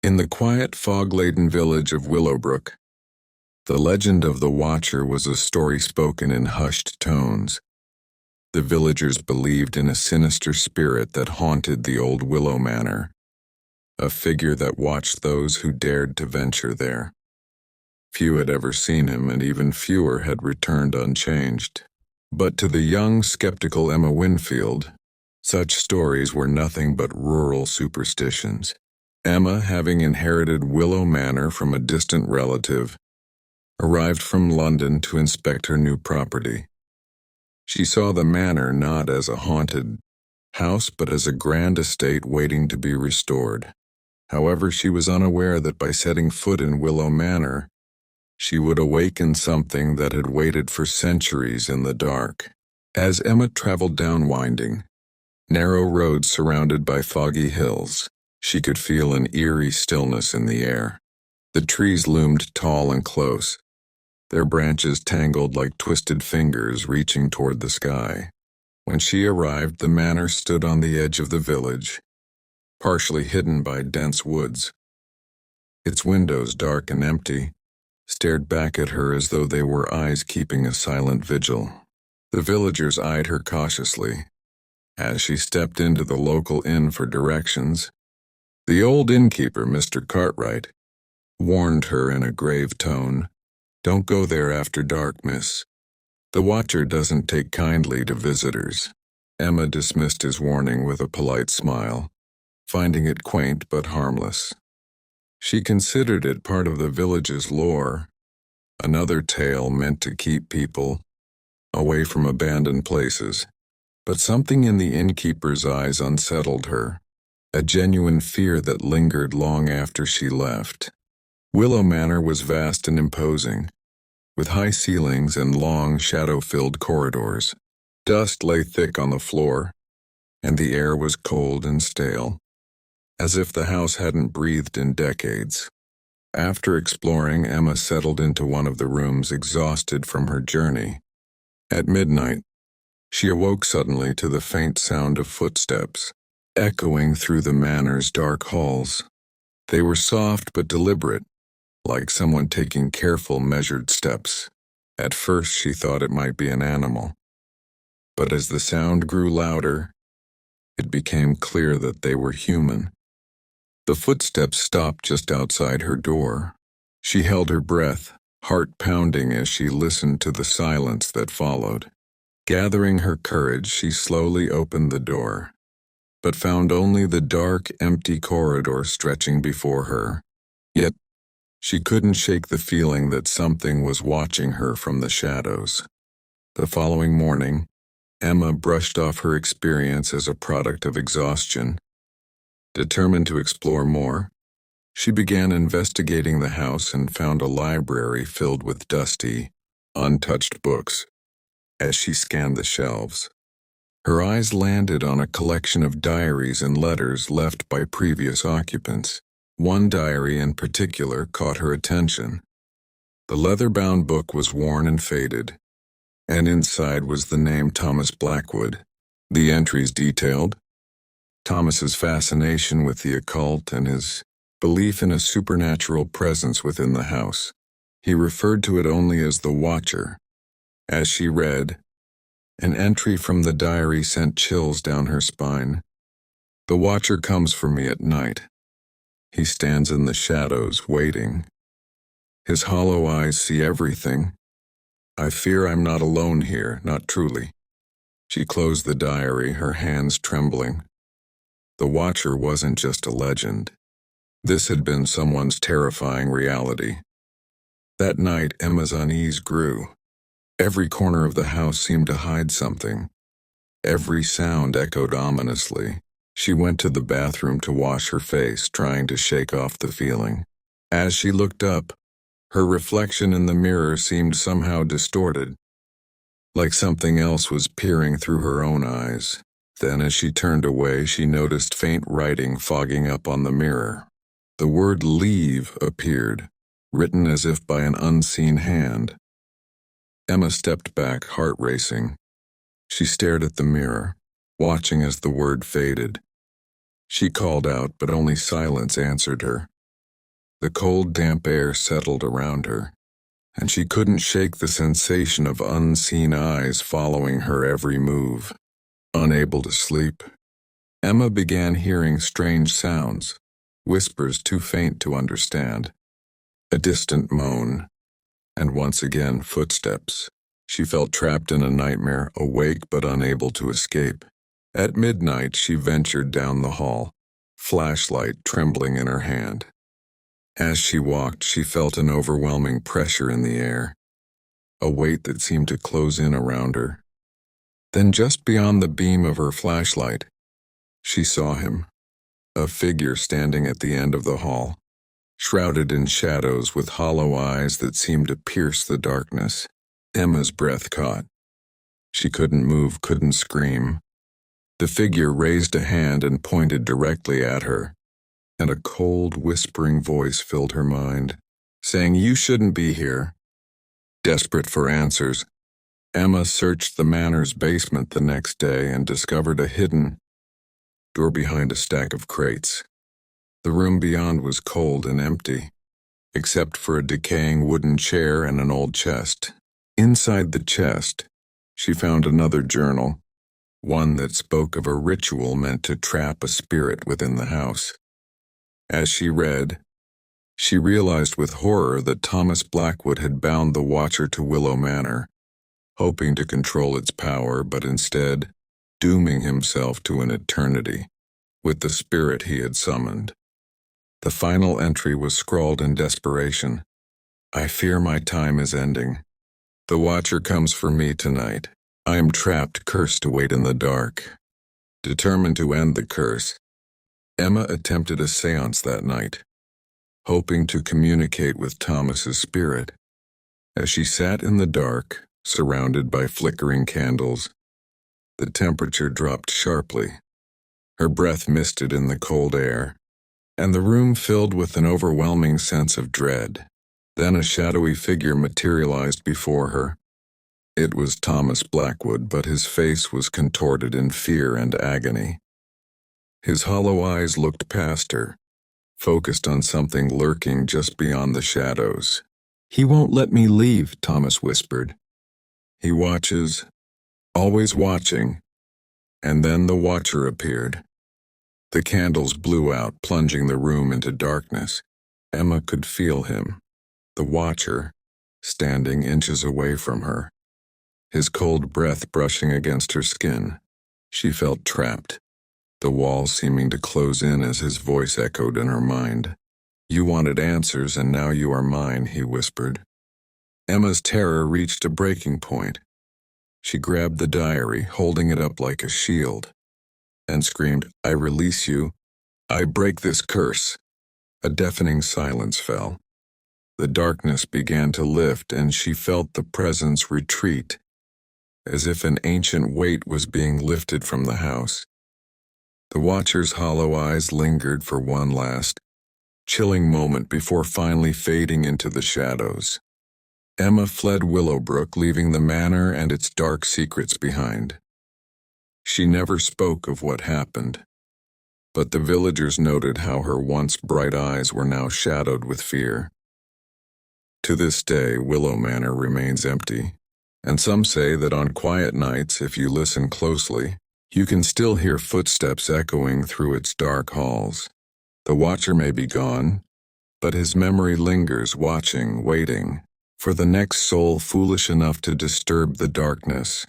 In the quiet, fog-laden village of Willowbrook, the legend of the Watcher was a story spoken in hushed tones. The villagers believed in a sinister spirit that haunted the old Willow Manor, a figure that watched those who dared to venture there. Few had ever seen him, and even fewer had returned unchanged. But to the young, skeptical Emma Winfield, such stories were nothing but rural superstitions. Emma, having inherited Willow Manor from a distant relative, arrived from London to inspect her new property. She saw the manor not as a haunted house but as a grand estate waiting to be restored. However, she was unaware that by setting foot in Willow Manor, she would awaken something that had waited for centuries in the dark. As Emma traveled down winding, narrow roads surrounded by foggy hills, she could feel an eerie stillness in the air. The trees loomed tall and close, their branches tangled like twisted fingers reaching toward the sky. When she arrived, the manor stood on the edge of the village, partially hidden by dense woods. Its windows, dark and empty, stared back at her as though they were eyes keeping a silent vigil. The villagers eyed her cautiously as she stepped into the local inn for directions. The old innkeeper, Mr. Cartwright, warned her in a grave tone, "Don't go there after dark, miss. The Watcher doesn't take kindly to visitors." Emma dismissed his warning with a polite smile, finding it quaint but harmless. She considered it part of the village's lore, another tale meant to keep people away from abandoned places. But something in the innkeeper's eyes unsettled her, a genuine fear that lingered long after she left. Willow Manor was vast and imposing, with high ceilings and long, shadow-filled corridors. Dust lay thick on the floor, and the air was cold and stale, as if the house hadn't breathed in decades. After exploring, Emma settled into one of the rooms, exhausted from her journey. At midnight, she awoke suddenly to the faint sound of footsteps, echoing through the manor's dark halls. They were soft but deliberate, like someone taking careful, measured steps. At first she thought it might be an animal, but as the sound grew louder, it became clear that they were human. The footsteps stopped just outside her door. She held her breath, heart pounding as she listened to the silence that followed. Gathering her courage, she slowly opened the door, but found only the dark, empty corridor stretching before her. Yet, she couldn't shake the feeling that something was watching her from the shadows. The following morning, Emma brushed off her experience as a product of exhaustion. Determined to explore more, she began investigating the house and found a library filled with dusty, untouched books. As she scanned the shelves, her eyes landed on a collection of diaries and letters left by previous occupants. One diary in particular caught her attention. The leather-bound book was worn and faded, and inside was the name Thomas Blackwood. The entries detailed Thomas's fascination with the occult and his belief in a supernatural presence within the house. He referred to it only as the Watcher. As she read, an entry from the diary sent chills down her spine. "The Watcher comes for me at night. He stands in the shadows, waiting. His hollow eyes see everything. I fear I'm not alone here, not truly." She closed the diary, her hands trembling. The Watcher wasn't just a legend. This had been someone's terrifying reality. That night, Emma's unease grew. Every corner of the house seemed to hide something. Every sound echoed ominously. She went to the bathroom to wash her face, trying to shake off the feeling. As she looked up, her reflection in the mirror seemed somehow distorted, like something else was peering through her own eyes. Then, as she turned away, she noticed faint writing fogging up on the mirror. The word "leave" appeared, written as if by an unseen hand. Emma stepped back, heart racing. She stared at the mirror, watching as the word faded. She called out, but only silence answered her. The cold, damp air settled around her, and she couldn't shake the sensation of unseen eyes following her every move. Unable to sleep, Emma began hearing strange sounds, whispers too faint to understand, a distant moan, and once again footsteps. She felt trapped in a nightmare, awake but unable to escape. At midnight, she ventured down the hall, flashlight trembling in her hand. As she walked, she felt an overwhelming pressure in the air, a weight that seemed to close in around her. Then just beyond the beam of her flashlight, she saw him, a figure standing at the end of the hall, shrouded in shadows with hollow eyes that seemed to pierce the darkness. Emma's breath caught. She couldn't move, couldn't scream. The figure raised a hand and pointed directly at her, and a cold, whispering voice filled her mind, saying, "You shouldn't be here." Desperate for answers, Emma searched the manor's basement the next day and discovered a hidden door behind a stack of crates. The room beyond was cold and empty, except for a decaying wooden chair and an old chest. Inside the chest, she found another journal, one that spoke of a ritual meant to trap a spirit within the house. As she read, she realized with horror that Thomas Blackwood had bound the Watcher to Willow Manor, hoping to control its power, but instead dooming himself to an eternity with the spirit he had summoned. The final entry was scrawled in desperation. "I fear my time is ending. The Watcher comes for me tonight. I am trapped, cursed to wait in the dark." Determined to end the curse, Emma attempted a seance that night, hoping to communicate with Thomas's spirit. As she sat in the dark, surrounded by flickering candles, the temperature dropped sharply. Her breath misted in the cold air, and the room filled with an overwhelming sense of dread. Then a shadowy figure materialized before her. It was Thomas Blackwood, but his face was contorted in fear and agony. His hollow eyes looked past her, focused on something lurking just beyond the shadows. "He won't let me leave," Thomas whispered. "He watches, always watching." And then the Watcher appeared. The candles blew out, plunging the room into darkness. Emma could feel him, the Watcher, standing inches away from her, his cold breath brushing against her skin. She felt trapped, the walls seeming to close in as his voice echoed in her mind. "You wanted answers, and now you are mine," he whispered. Emma's terror reached a breaking point. She grabbed the diary, holding it up like a shield, and screamed, "I release you. I break this curse." A deafening silence fell. The darkness began to lift, and she felt the presence retreat, as if an ancient weight was being lifted from the house. The Watcher's hollow eyes lingered for one last, chilling moment before finally fading into the shadows. Emma fled Willowbrook, leaving the manor and its dark secrets behind. She never spoke of what happened, but the villagers noted how her once bright eyes were now shadowed with fear. To this day, Willow Manor remains empty, and some say that on quiet nights, if you listen closely, you can still hear footsteps echoing through its dark halls. The Watcher may be gone, but his memory lingers, watching, waiting, for the next soul foolish enough to disturb the darkness.